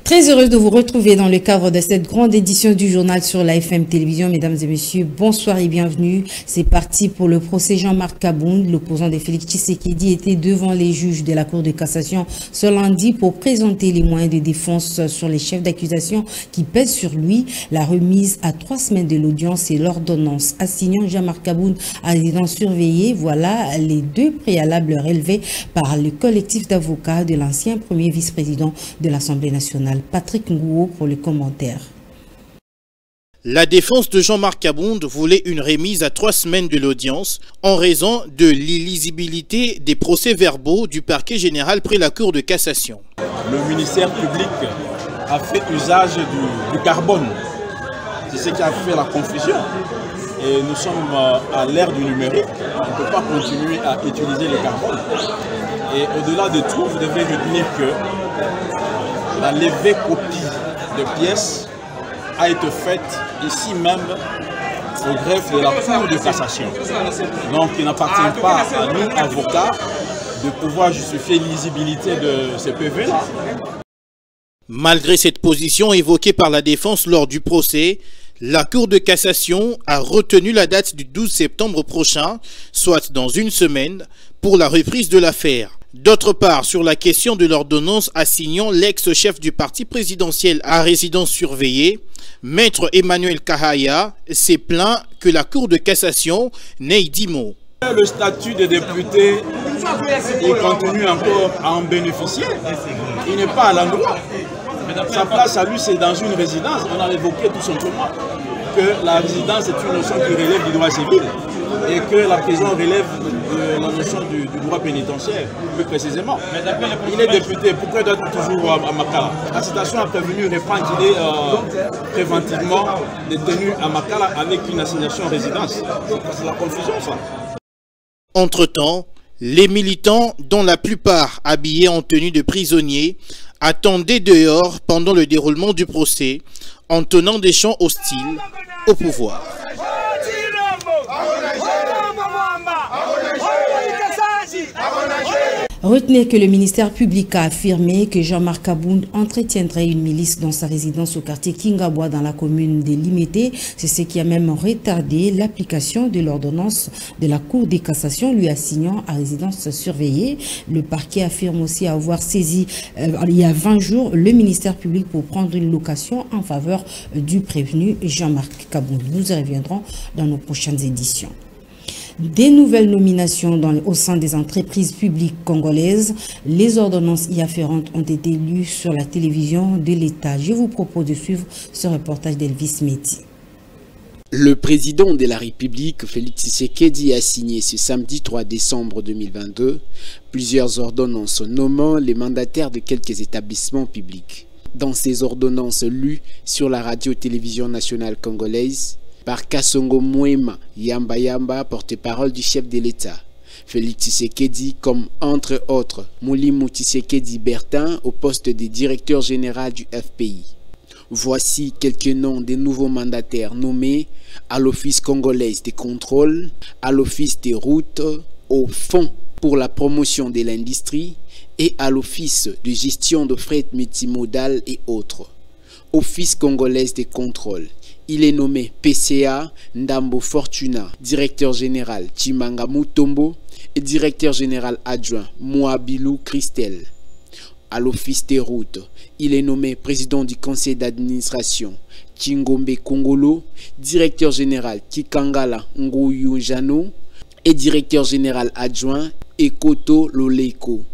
Très heureuse de vous retrouver dans le cadre de cette grande édition du journal sur la FM Télévision. Mesdames et messieurs, bonsoir et bienvenue. C'est parti pour le procès Jean-Marc Kabound. L'opposant de Félix Tshisekedi était devant les juges de la Cour de cassation ce lundi pour présenter les moyens de défense sur les chefs d'accusation qui pèsent sur lui. La remise à 3 semaines de l'audience et l'ordonnance assignant Jean-Marc Kabound à résidence surveillée. Voilà les deux préalables relevés par le collectif d'avocats de l'ancien premier vice-président de l'Assemblée nationale. Patrick Ngouo pour les commentaires. La défense de Jean-Marc Kabound voulait une remise à 3 semaines de l'audience en raison de l'illisibilité des procès-verbaux du parquet général près la Cour de cassation. Le ministère public a fait usage du carbone. C'est ce qui a fait la confusion. Et nous sommes à l'ère du numérique. On ne peut pas continuer à utiliser le carbone. Et au-delà de tout, vous devez retenir que la levée copie de pièces a été faite ici même au greffe de la Cour de cassation. Donc il n'appartient pas à nous, avocats, de pouvoir justifier l'illisibilité de ces PV-là. Malgré cette position évoquée par la défense lors du procès, la Cour de cassation a retenu la date du 12 septembre prochain, soit dans une semaine, pour la reprise de l'affaire. D'autre part, sur la question de l'ordonnance assignant l'ex-chef du parti présidentiel à résidence surveillée, Maître Emmanuel Kahaya s'est plaint que la Cour de cassation n'ait dit mot. Le statut de député, il continue encore à en bénéficier. Il n'est pas à l'endroit. Sa place à lui, c'est dans une résidence. On a évoqué tout simplement que la résidence est une notion qui relève du droit civil et que la prison relève de la notion du droit pénitentiaire, plus précisément. Il est député, pourquoi il doit être toujours à Makala? La citation a prévenu répand qu'il est préventivement détenu à Makala avec une assignation en résidence. C'est la confusion, ça. Entre-temps, les militants, dont la plupart habillés en tenue de prisonniers, attendaient dehors pendant le déroulement du procès, en tenant des chants hostiles au pouvoir. Retenez que le ministère public a affirmé que Jean-Marc Kabound entretiendrait une milice dans sa résidence au quartier Kingabwa dans la commune de Limete. C'est ce qui a même retardé l'application de l'ordonnance de la Cour de cassation lui assignant à résidence surveillée. Le parquet affirme aussi avoir saisi il y a 20 jours le ministère public pour prendre une location en faveur du prévenu Jean-Marc Kabound. Nous y reviendrons dans nos prochaines éditions. Des nouvelles nominations au sein des entreprises publiques congolaises. Les ordonnances y afférentes ont été lues sur la télévision de l'État. Je vous propose de suivre ce reportage d'Elvis Meti. Le président de la République, Félix Tshisekedi, a signé ce samedi 3 décembre 2022 plusieurs ordonnances nommant les mandataires de quelques établissements publics. Dans ces ordonnances lues sur la radio-télévision nationale congolaise, par Kassongo Mouema Yamba Yamba, porte-parole du chef de l'État. Félix Tshisekedi, comme entre autres Moulimou Tshisekedi Bertin au poste de directeur général du FPI. Voici quelques noms des nouveaux mandataires nommés à l'Office congolais des contrôles, à l'Office des routes, au Fonds pour la promotion de l'industrie et à l'Office de gestion de fret multimodal et autres. Office congolais des contrôles. Il est nommé PCA Ndambo Fortuna, directeur général Chimanga Mutombo et directeur général adjoint Mouabilou Christel. À l'Office des routes, il est nommé président du conseil d'administration Chingombe Kongolo, directeur général Kikangala Ngoyou Jano et directeur général adjoint Ekoto Loleko.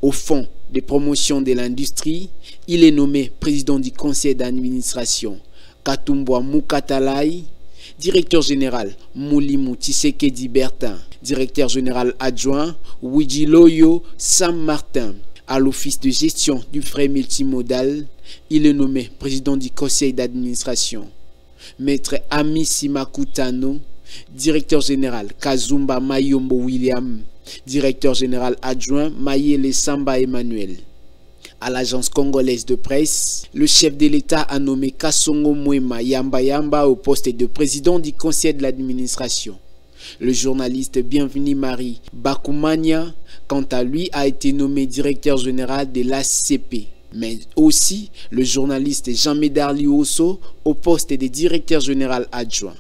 Au Fonds de promotion de l'industrie, il est nommé président du conseil d'administration Katumbwa Mukatalai, directeur général Moulimou Tshisekedi Bertin, directeur général adjoint Wijiloyo Sam Martin. À l'office de gestion du fret multimodal, il est nommé président du conseil d'administration Maître Amisi Makutano, directeur général Kazumba Mayombo William, directeur général adjoint Mayele Samba Emmanuel. À l'agence congolaise de presse, le chef de l'État a nommé Kasongo Mwema Yamba Yamba au poste de président du conseil de l'administration. Le journaliste Bienvenu Marie Bakoumania, quant à lui, a été nommé directeur général de l'ACP. Mais aussi le journaliste Jean-Médard Liosso au poste de directeur général adjoint.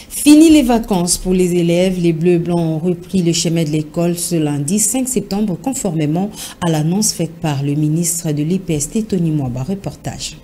Fini les vacances pour les élèves, les Bleus Blancs ont repris le chemin de l'école ce lundi 5 septembre conformément à l'annonce faite par le ministre de l'IPST Tony Mwaba. Reportage.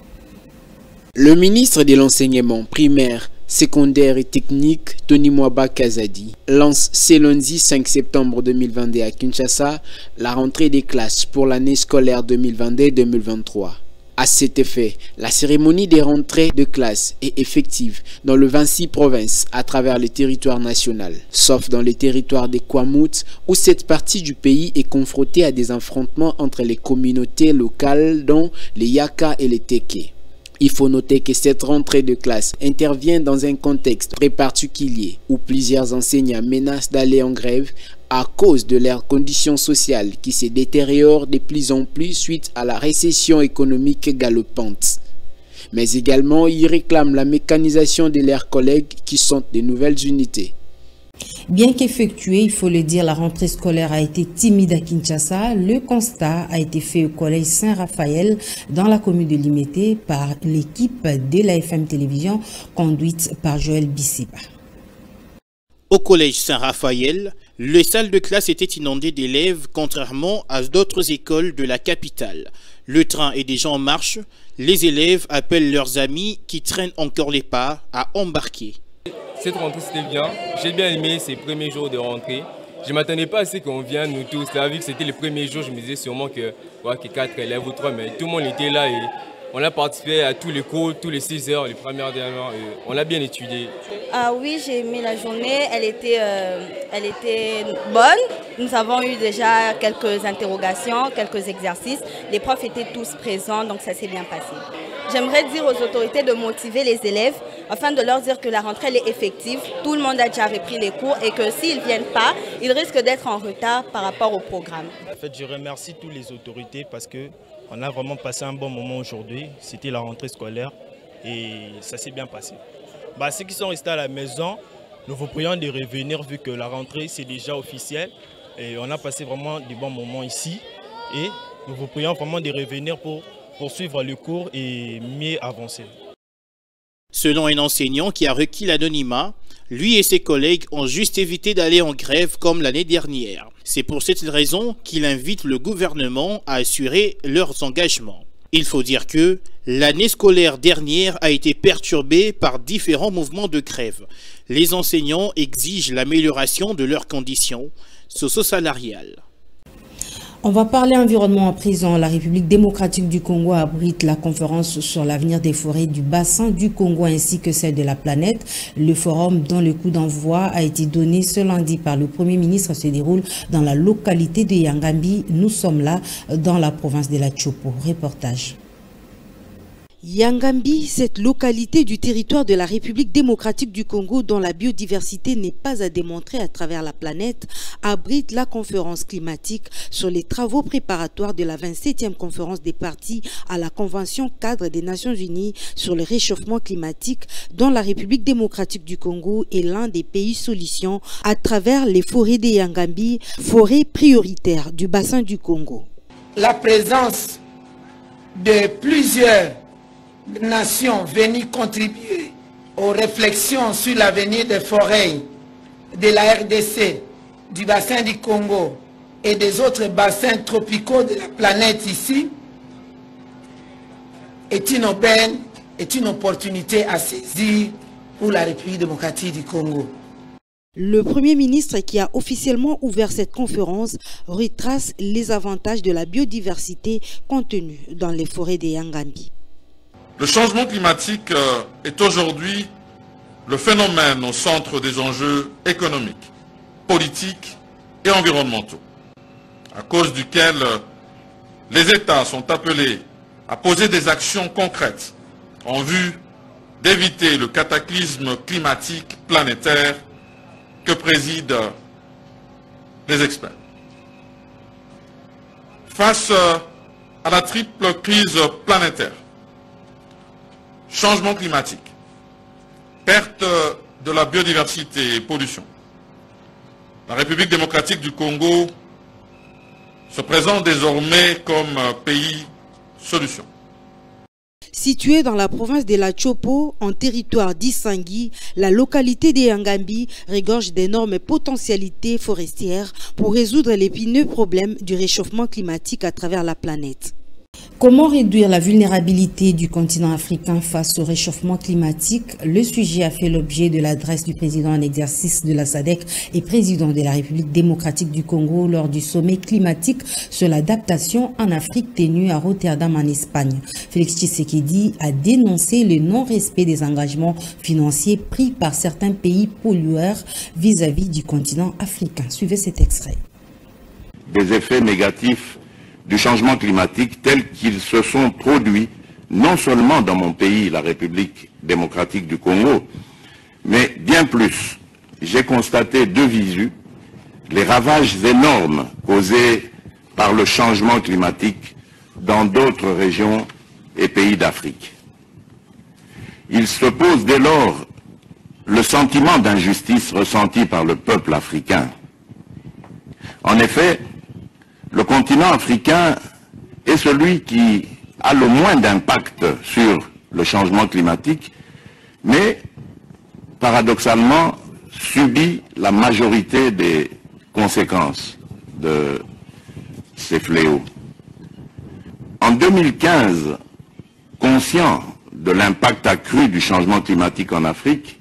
Le ministre de l'enseignement primaire, secondaire et technique, Tony Mwaba Kazadi, lance ce lundi 5 septembre 2022 à Kinshasa la rentrée des classes pour l'année scolaire 2022-2023. À cet effet, la cérémonie des rentrées de classe est effective dans le 26 provinces à travers le territoire national, sauf dans le territoire des Kwamouth où cette partie du pays est confrontée à des affrontements entre les communautés locales dont les Yaka et les Teke. Il faut noter que cette rentrée de classe intervient dans un contexte très particulier où plusieurs enseignants menacent d'aller en grève à cause de leurs conditions sociales qui se détériorent de plus en plus suite à la récession économique galopante. Mais également, ils réclament la mécanisation de leurs collègues qui sont de nouvelles unités. Bien qu'effectuée, il faut le dire, la rentrée scolaire a été timide à Kinshasa. Le constat a été fait au collège Saint-Raphaël dans la commune de Limete par l'équipe de la FM Télévision conduite par Joël Bissiba. Au collège Saint-Raphaël, les salles de classe étaient inondées d'élèves contrairement à d'autres écoles de la capitale. Le train est déjà en marche. Les élèves appellent leurs amis qui traînent encore les pas à embarquer. Cette rentrée c'était bien, j'ai bien aimé ces premiers jours de rentrée. Je ne m'attendais pas à ce qu'on vienne nous tous. Là, vu que c'était les premiers jours, je me disais sûrement que 4 élèves ou 3, mais tout le monde était là et on a participé à tous les cours, tous les 6 heures, les premières dernières, on a bien étudié. Ah oui, j'ai aimé la journée, elle était bonne. Nous avons eu déjà quelques interrogations, quelques exercices. Les profs étaient tous présents, donc ça s'est bien passé. J'aimerais dire aux autorités de motiver les élèves afin de leur dire que la rentrée est effective. Tout le monde a déjà repris les cours et que s'ils ne viennent pas, ils risquent d'être en retard par rapport au programme. En fait, je remercie toutes les autorités parce qu'on a vraiment passé un bon moment aujourd'hui. C'était la rentrée scolaire et ça s'est bien passé. Ceux qui sont restés à la maison, nous vous prions de revenir vu que la rentrée c'est déjà officiel. Et on a passé vraiment de bons moments ici et nous vous prions vraiment de revenir pour poursuivre le cours et mieux avancer. Selon un enseignant qui a requis l'anonymat, lui et ses collègues ont juste évité d'aller en grève comme l'année dernière. C'est pour cette raison qu'il invite le gouvernement à assurer leurs engagements. Il faut dire que l'année scolaire dernière a été perturbée par différents mouvements de grève. Les enseignants exigent l'amélioration de leurs conditions socio-salariales. On va parler environnement à présent. La République démocratique du Congo abrite la conférence sur l'avenir des forêts du bassin du Congo ainsi que celle de la planète. Le forum dont le coup d'envoi a été donné ce lundi par le Premier ministre se déroule dans la localité de Yangambi. Nous sommes là dans la province de la Tchopo. Reportage. Yangambi, cette localité du territoire de la République démocratique du Congo dont la biodiversité n'est pas à démontrer à travers la planète, abrite la conférence climatique sur les travaux préparatoires de la 27e conférence des parties à la Convention cadre des Nations Unies sur le réchauffement climatique dont la République démocratique du Congo est l'un des pays solutions à travers les forêts de Yangambi, forêts prioritaires du bassin du Congo. La présence de plusieurs nations venues contribuer aux réflexions sur l'avenir des forêts de la RDC, du bassin du Congo et des autres bassins tropicaux de la planète ici est une aubaine, est une opportunité à saisir pour la République démocratique du Congo. Le Premier ministre qui a officiellement ouvert cette conférence retrace les avantages de la biodiversité contenue dans les forêts de Yangambi. Le changement climatique est aujourd'hui le phénomène au centre des enjeux économiques, politiques et environnementaux, à cause duquel les États sont appelés à poser des actions concrètes en vue d'éviter le cataclysme climatique planétaire que président les experts. Face à la triple crise planétaire, changement climatique, perte de la biodiversité et pollution, la République démocratique du Congo se présente désormais comme pays solution. Située dans la province de la Chopo, en territoire d'Issangui, la localité de Yangambi regorge d'énormes potentialités forestières pour résoudre l'épineux problème du réchauffement climatique à travers la planète. Comment réduire la vulnérabilité du continent africain face au réchauffement climatique? Le sujet a fait l'objet de l'adresse du président en exercice de la SADC et président de la République démocratique du Congo lors du sommet climatique sur l'adaptation en Afrique tenu à Rotterdam en Espagne. Félix Tshisekedi a dénoncé le non-respect des engagements financiers pris par certains pays pollueurs vis-à-vis du continent africain. Suivez cet extrait. Des effets négatifs du changement climatique tels qu'ils se sont produits non seulement dans mon pays, la République démocratique du Congo, mais bien plus. J'ai constaté de visu les ravages énormes causés par le changement climatique dans d'autres régions et pays d'Afrique. Il se pose dès lors le sentiment d'injustice ressenti par le peuple africain. En effet, le continent africain est celui qui a le moins d'impact sur le changement climatique, mais paradoxalement subit la majorité des conséquences de ces fléaux. En 2015, conscient de l'impact accru du changement climatique en Afrique,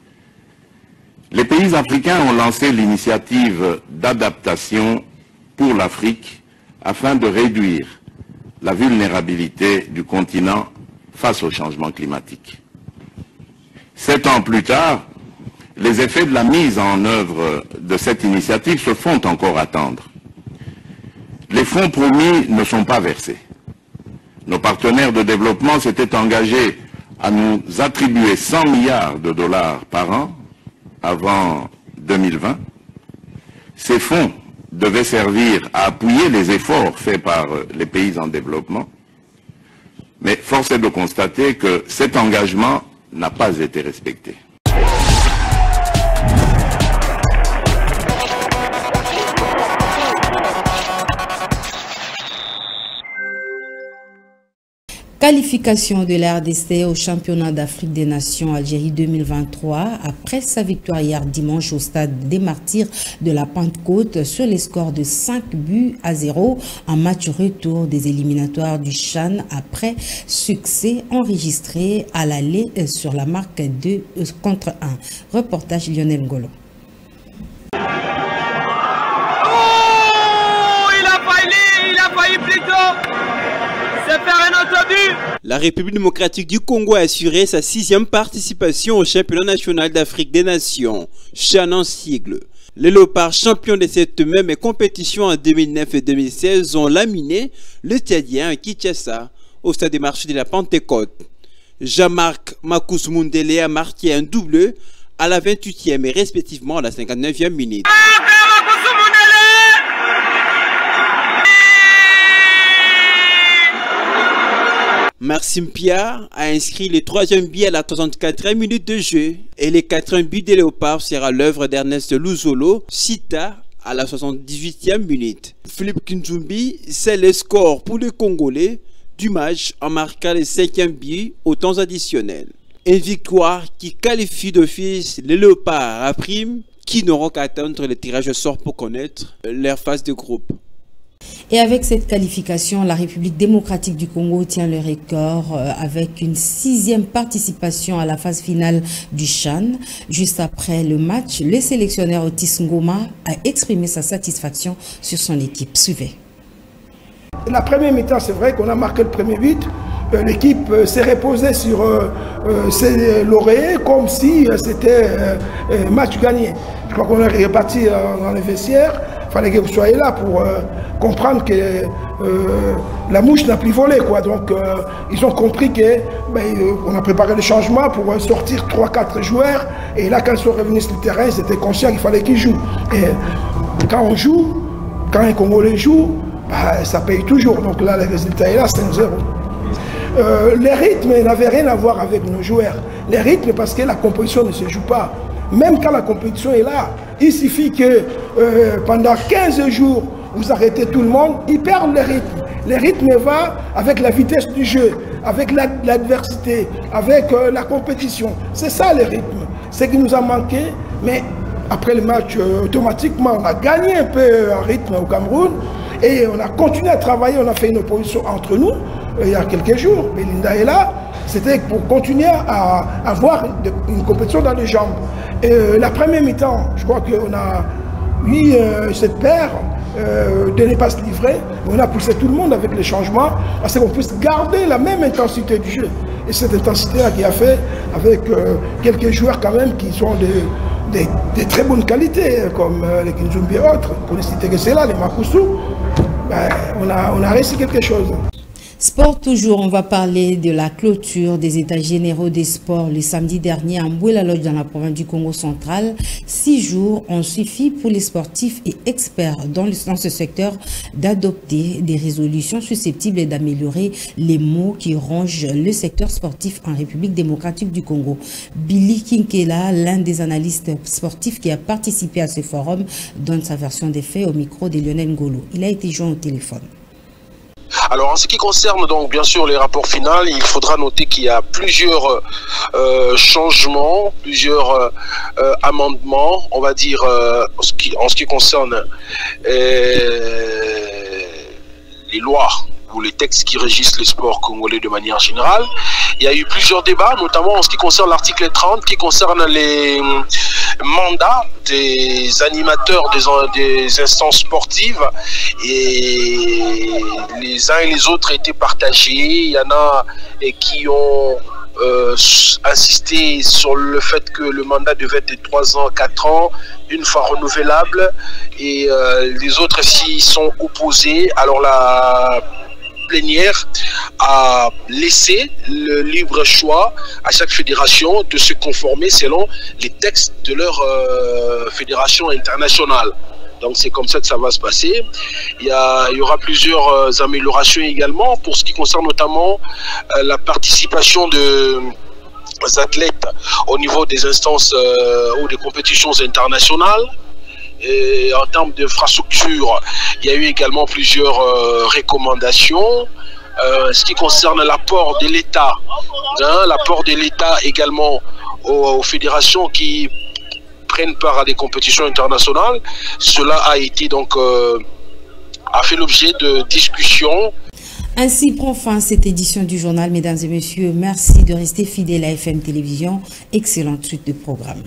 les pays africains ont lancé l'initiative d'adaptation pour l'Afrique afin de réduire la vulnérabilité du continent face au changement climatique. 7 ans plus tard, les effets de la mise en œuvre de cette initiative se font encore attendre. Les fonds promis ne sont pas versés. Nos partenaires de développement s'étaient engagés à nous attribuer 100 milliards de dollars par an avant 2020. Ces fonds devait servir à appuyer les efforts faits par les pays en développement. Mais force est de constater que cet engagement n'a pas été respecté. Qualification de la RDC au championnat d'Afrique des Nations Algérie 2023 après sa victoire hier dimanche au stade des Martyrs de la Pentecôte sur les scores de 5-0 en match retour des éliminatoires du CHAN après succès enregistré à l'aller sur la marque 2-1. Reportage Lionel Ngolo. La République démocratique du Congo a assuré sa 6e participation au championnat national d'Afrique des Nations, CHAN en sigle. Les Léopards, champions de cette même compétition en 2009 et 2016, ont laminé le Tchadien Kinshasa au stade des marchés de la Pentecôte. Jean-Marc Makus Mundele a marqué un double à la 28e et respectivement à la 59e minute. Maxime Piard a inscrit le 3e but à la 64e minute de jeu et le 4e but des Léopards sera l'œuvre d'Ernest Luzolo, Sita à la 78e minute. Philippe Kinzumbi, c'est le score pour les Congolais du match en marquant le 5e but au temps additionnel. Une victoire qui qualifie d'office les Léopards à prime qui n'auront qu'à attendre le tirage au sort pour connaître leur phase de groupe. Et avec cette qualification, la République démocratique du Congo tient le record avec une 6e participation à la phase finale du CHAN. Juste après le match, le sélectionneur Otis Ngoma a exprimé sa satisfaction sur son équipe. Suivez. La première mi-temps, c'est vrai qu'on a marqué le premier but. L'équipe s'est reposée sur ses lauriers comme si c'était match gagné. Je crois qu'on est reparti dans les vestiaires. Il fallait que vous soyez là pour comprendre que la mouche n'a plus volé, quoi. Donc ils ont compris qu'on a préparé le changement pour sortir 3-4 joueurs. Et là, quand ils sont revenus sur le terrain, ils étaient conscients qu'il fallait qu'ils jouent. Et quand on joue, quand un Congolais joue, bah, ça paye toujours. Donc là, le résultat est là, 5-0. Les rythmes n'avaient rien à voir avec nos joueurs. Les rythmes, parce que la compétition ne se joue pas. Même quand la compétition est là, il suffit que pendant 15 jours, vous arrêtez tout le monde, ils perdent le rythme. Le rythme va avec la vitesse du jeu, avec l'adversité, avec la compétition. C'est ça le rythme. C'est ce qui nous a manqué, mais après le match, automatiquement, on a gagné un peu en rythme au Cameroun et on a continué à travailler, on a fait une opposition entre nous il y a quelques jours. Belinda est là, c'était pour continuer à avoir une compétition dans les jambes. Et la première mi-temps, je crois qu'on a eu cette paire de ne pas se livrer, mais on a poussé tout le monde avec les changements, parce qu'on puisse garder la même intensité du jeu. Et cette intensité-là qui a fait avec quelques joueurs quand même qui sont de très bonne qualité, comme les Kinzumbi et autres, pour ne citer que c'est là, les Makousou, ben, on a réussi quelque chose. Sport toujours, on va parler de la clôture des états généraux des sports le samedi dernier à Mbouela-Lodge dans la province du Congo central. 6 jours ont suffi pour les sportifs et experts dans ce secteur d'adopter des résolutions susceptibles d'améliorer les maux qui rongent le secteur sportif en République démocratique du Congo. Billy Kinkela, l'un des analystes sportifs qui a participé à ce forum, donne sa version des faits au micro de Lionel Ngolo. Il a été joint au téléphone. Alors en ce qui concerne donc bien sûr les rapports finaux, il faudra noter qu'il y a plusieurs changements, plusieurs amendements, on va dire en ce qui concerne les lois ou les textes qui régissent les sports congolais de manière générale. Il y a eu plusieurs débats, notamment en ce qui concerne l'article 30, qui concerne les mandats des animateurs des instances sportives. Et les uns et les autres étaient partagés. Il y en a qui ont insisté sur le fait que le mandat devait être de 3 ans, 4 ans, une fois renouvelable. Et les autres s'y sont opposés. Alors la plénière a laissé le libre choix à chaque fédération de se conformer selon les textes de leur fédération internationale. Donc c'est comme ça que ça va se passer. Il y aura plusieurs améliorations également pour ce qui concerne notamment la participation des athlètes au niveau des instances ou des compétitions internationales. Et en termes d'infrastructure, il y a eu également plusieurs recommandations. Ce qui concerne l'apport de l'État, l'apport de l'État également aux fédérations qui prennent part à des compétitions internationales, cela a été donc a fait l'objet de discussions. Ainsi prend fin cette édition du journal, mesdames et messieurs. Merci de rester fidèles à FM Télévision. Excellente suite de programme.